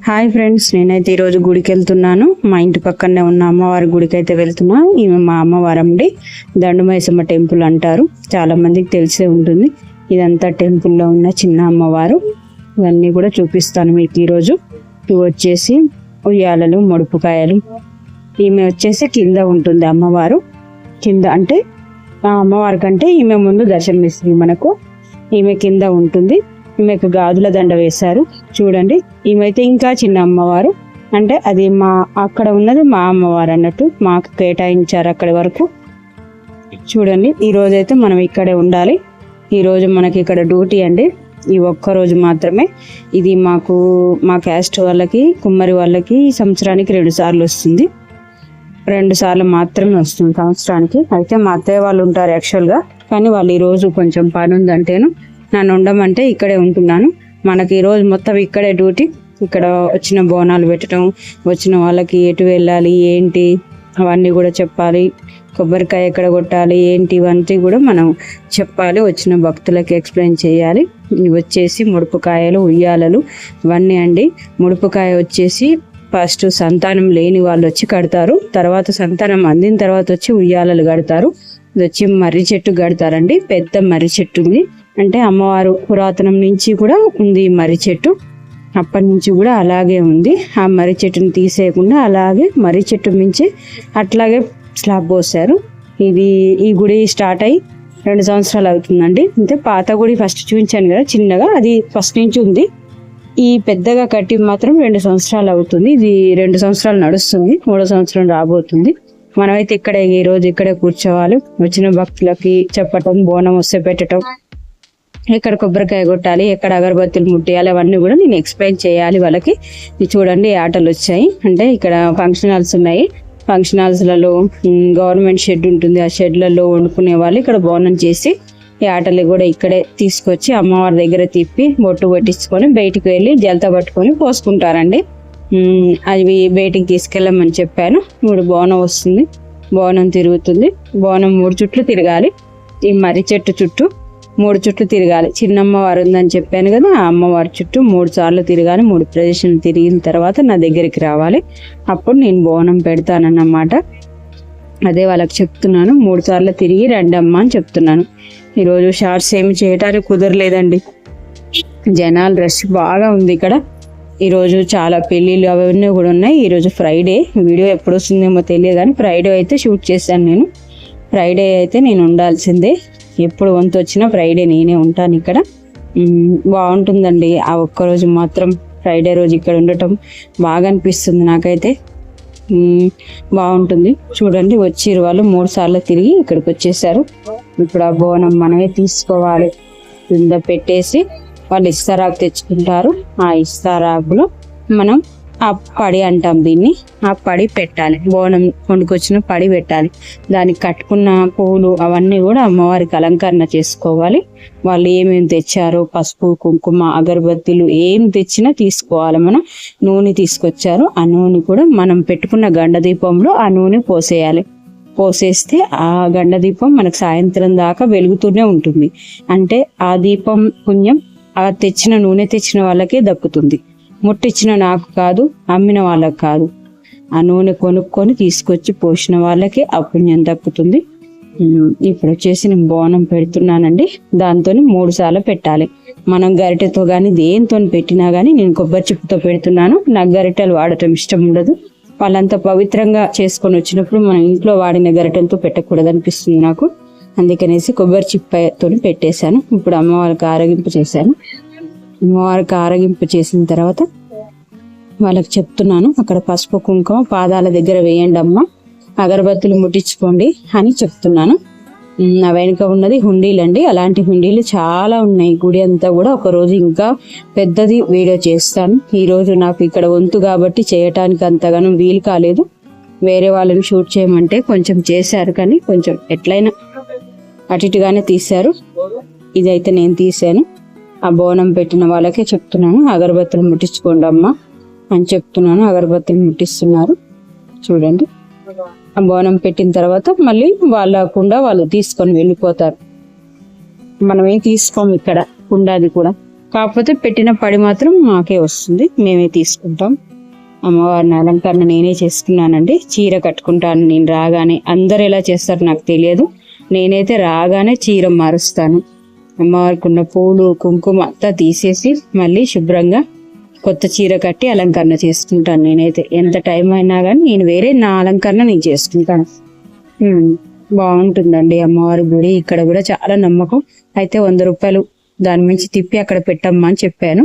Hi friends, నేనైతే ఈరోజు గుడికి వెళ్తున్నాను. మా ఇంటి పక్కనే ఉన్న అమ్మవారి గుడికి అయితే వెళ్తున్నా. ఈమె మా అమ్మవారండి, దండుమైసమ్మ టెంపుల్ అంటారు. చాలా మందికి తెలిసే ఉంటుంది. ఇదంతా టెంపుల్లో ఉన్న చిన్న అమ్మవారు. ఇవన్నీ కూడా చూపిస్తాను మీకు ఈరోజు. ఇవి వచ్చేసి ఉయ్యాలలు, ముడుపుకాయలు. ఈమె వచ్చేసి కింద ఉంటుంది అమ్మవారు. కింద అంటే ఆ అమ్మవారి కంటే ఈమె ముందు దర్శనమిస్తుంది మనకు. ఈమె కింద ఉంటుంది. ఈమెకు గాజుల దండ వేశారు చూడండి. ఈమెతే ఇంకా చిన్న అమ్మవారు, అంటే అది మా అక్కడ ఉన్నది మా అమ్మవారు అన్నట్టు మాకు కేటాయించారు అక్కడి వరకు. చూడండి, ఈ రోజైతే మనం ఇక్కడే ఉండాలి. ఈరోజు మనకి ఇక్కడ డ్యూటీ అండి. ఈ ఒక్కరోజు మాత్రమే. ఇది మా క్యాస్ట్ వాళ్ళకి, కుమ్మరి వాళ్ళకి సంవత్సరానికి 2 సార్లు వస్తుంది. 2 సార్లు మాత్రమే వస్తుంది సంవత్సరానికి. అయితే మా అత్తయ్య వాళ్ళు ఉంటారు యాక్చువల్గా, కానీ వాళ్ళు ఈరోజు కొంచెం పని ఉందంటేను నన్ను ఉండమంటే ఇక్కడే ఉంటున్నాను. మనకి ఈరోజు మొత్తం ఇక్కడే డ్యూటీ. ఇక్కడ వచ్చిన బోనాలు పెట్టడం, వచ్చిన వాళ్ళకి ఎటు వెళ్ళాలి ఏంటి అవన్నీ కూడా చెప్పాలి. కొబ్బరికాయ ఎక్కడ కొట్టాలి ఏంటి ఇవన్నీ కూడా మనం చెప్పాలి. వచ్చిన భక్తులకి ఎక్స్ప్లెయిన్ చేయాలి. ఇవి వచ్చేసి ముడుపుకాయలు, ఉయ్యాలలు ఇవన్నీ అండి. ముడుపుకాయ వచ్చేసి ఫస్ట్ సంతానం లేని వాళ్ళు వచ్చి కడతారు. తర్వాత సంతానం అందిన తర్వాత వచ్చి ఉయ్యాలలు కడతారు. ఇది వచ్చి మర్రి చెట్టు కడతారండి. పెద్ద మర్రి చెట్టు ఉంది. అంటే అమ్మవారు పురాతనం నుంచి కూడా ఉంది మర్రి చెట్టు. అప్పటి నుంచి కూడా అలాగే ఉంది. ఆ మర్రి చెట్టుని తీసేయకుండా అలాగే మర్రి చెట్టు మించి అట్లాగే స్లాబ్ పోసారు. ఈ గుడి స్టార్ట్ అయ్యి 2 సంవత్సరాలు అవుతుందండి. అంటే పాత గుడి ఫస్ట్ చూపించాను కదా చిన్నగా, అది ఫస్ట్ నుంచి ఉంది. ఈ పెద్దగా కట్టి మాత్రం 2 సంవత్సరాలు అవుతుంది. ఇది 2 సంవత్సరాలు నడుస్తుంది. 3వ సంవత్సరం రాబోతుంది. మనమైతే ఈరోజు ఇక్కడే కూర్చోవాలి. వచ్చిన భక్తులకి చెప్పటం, బోనం వస్తే పెట్టడం, ఎక్కడ కొబ్బరికాయ కొట్టాలి, ఎక్కడ అగరబత్తులు ముట్టేయాలి అవన్నీ కూడా నేను ఎక్స్ప్లెయిన్ చేయాలి వాళ్ళకి. ఇది చూడండి, ఆటలు వచ్చాయి. అంటే ఇక్కడ ఫంక్షన్ హాల్స్ ఉన్నాయి. ఫంక్షన్ హాల్స్లలో గవర్నమెంట్ షెడ్ ఉంటుంది. ఆ షెడ్లలో వండుకునే వాళ్ళు ఇక్కడ బోనం చేసి ఈ ఆటలు కూడా ఇక్కడే తీసుకొచ్చి అమ్మవారి దగ్గర తిప్పి బొట్టు పట్టించుకొని బయటికి వెళ్ళి జలత పట్టుకొని పోసుకుంటారండి. అవి బయటికి తీసుకెళ్ళమని చెప్పాను. ఇప్పుడు బోనం వస్తుంది, బోనం తిరుగుతుంది. బోనం 3 చుట్లు తిరగాలి. ఈ మర్రి చెట్టు చుట్టూ 3 చుట్లు తిరగాలి. చిన్న అమ్మవారు ఉందని చెప్పాను కదా, ఆ అమ్మవారి చుట్టూ 3 సార్లు తిరగాలి. 3 ప్రదక్షిణలు తిరిగిన తర్వాత నా దగ్గరికి రావాలి. అప్పుడు నేను బోనం పెడతానన్నమాట. అదే వాళ్ళకి చెప్తున్నాను. 3 సార్లు తిరిగి రండి అమ్మ అని చెప్తున్నాను. ఈరోజు షార్ట్స్ ఏమి చేయడానికి కుదరలేదండి. జనాలు రష్ బాగా ఉంది ఇక్కడ. ఈరోజు చాలా పెళ్ళిళ్ళు అవన్నీ కూడా ఉన్నాయి. ఈరోజు ఫ్రైడే. వీడియో ఎప్పుడు వస్తుందేమో తెలియదు, కానీ ఫ్రైడే అయితే షూట్ చేశాను నేను. ఫ్రైడే అయితే నేను ఉండాల్సిందే. ఎప్పుడు వంతు వచ్చినా ఫ్రైడే నేనే ఉంటాను ఇక్కడ. బాగుంటుందండి. ఆ ఒక్కరోజు మాత్రం ఫ్రైడే రోజు ఇక్కడ ఉండటం బాగా అనిపిస్తుంది నాకైతే. బాగుంటుంది. చూడండి, వచ్చిరు వాళ్ళు 3 సార్లు తిరిగి ఇక్కడికి వచ్చేసారు. ఇప్పుడు ఆ బోనం మనమే తీసుకోవాలి. కింద పెట్టేసి వాళ్ళు ఇస్తారాకు తెచ్చుకుంటారు. ఆ ఇస్తారాకులో మనం ఆ పడి అంటాం దీన్ని. ఆ పడి పెట్టాలి. బోనం వండుకొచ్చిన పడి పెట్టాలి. దానికి కట్టుకున్న పువ్వులు అవన్నీ కూడా అమ్మవారికి అలంకరణ చేసుకోవాలి. వాళ్ళు ఏమేమి తెచ్చారో, పసుపు, కుంకుమ, అగరబత్తులు ఏం తెచ్చినా తీసుకోవాలి. మనం నూనె తీసుకొచ్చారు. ఆ నూనె కూడా మనం పెట్టుకున్న గండ దీపంలో ఆ నూనె పోసేయాలి. పోసేస్తే ఆ గండ దీపం మనకు సాయంత్రం దాకా వెలుగుతూనే ఉంటుంది. అంటే ఆ దీపం పుణ్యం ఆ తెచ్చిన నూనె తెచ్చిన వాళ్ళకే దక్కుతుంది. ముట్టించిన నాకు కాదు, అమ్మిన వాళ్ళకి కాదు. ఆ నూనె కొనుక్కొని తీసుకొచ్చి పోసిన వాళ్ళకి ఆ పుణ్యం దక్కుతుంది. ఇప్పుడు వచ్చేసి నేను బోనం పెడుతున్నానండి. దాంతో 3 సార్లు పెట్టాలి. మనం గరిటెతో కానీ దేంతో పెట్టినా కానీ, నేను కొబ్బరి చిప్పుతో పెడుతున్నాను. నాకు గరిటెలు వాడటం ఇష్టం ఉండదు. వాళ్ళంతా పవిత్రంగా చేసుకొని వచ్చినప్పుడు మనం ఇంట్లో వాడిన గరిటెలతో పెట్టకూడదు అనిపిస్తుంది నాకు. అందుకనేసి కొబ్బరి చిప్పతో పెట్టేశాను. ఇప్పుడు అమ్మవారికి ఆరగింపు చేశాను. అమ్మవారికి ఆరగింపు చేసిన తర్వాత వాళ్ళకి చెప్తున్నాను, అక్కడ పసుపు కుంకుమ పాదాల దగ్గర వేయండి అమ్మ, అగరబత్తులు ముట్టించుకోండి అని చెప్తున్నాను. నా వెనుక ఉన్నది హుండీలండి. అలాంటి హుండీలు చాలా ఉన్నాయి గుడి అంతా కూడా. ఒకరోజు ఇంకా పెద్దది వీడియో చేస్తాను. ఈరోజు నాకు ఇక్కడ వంతు కాబట్టి చేయటానికి అంతగానో వీలు కాలేదు. వేరే వాళ్ళని షూట్ చేయమంటే కొంచెం చేశారు, కానీ కొంచెం ఎట్లయినా అటు ఇటుగానే తీశారు. ఇదైతే నేను తీసాను. ఆ బోనం పెట్టిన వాళ్ళకే చెప్తున్నాను, అగరబత్తులు ముట్టించుకోండి అమ్మ అని చెప్తున్నాను. అగరబత్తులు ముట్టిస్తున్నారు చూడండి. ఆ బోనం పెట్టిన తర్వాత మళ్ళీ వాళ్ళ కుండ వాళ్ళు తీసుకొని వెళ్ళిపోతారు. మనమేం తీసుకోము ఇక్కడ కుండాది కూడా. కాకపోతే పెట్టిన పడి మాత్రం మాకే వస్తుంది, మేమే తీసుకుంటాం. అమ్మవారిని అలంకరణ నేనే చేసుకున్నానండి. చీర కట్టుకుంటాను నేను రాగానే. అందరు ఎలా చేస్తారు నాకు తెలియదు, నేనైతే రాగానే చీర మారుస్తాను. అమ్మవారికి ఉన్న పూలు కుంకుమ అంతా తీసేసి మళ్ళీ శుభ్రంగా కొత్త చీర కట్టి అలంకరణ చేసుకుంటాను. నేనైతే ఎంత టైం అయినా కానీ నేను వేరే నా అలంకరణ నేను చేసుకుంటాను. బాగుంటుందండి అమ్మవారి గుడి. ఇక్కడ కూడా చాలా నమ్మకం. అయితే 100 రూపాయలు దాని నుంచి తిప్పి అక్కడ పెట్టమ్మా అని చెప్పాను.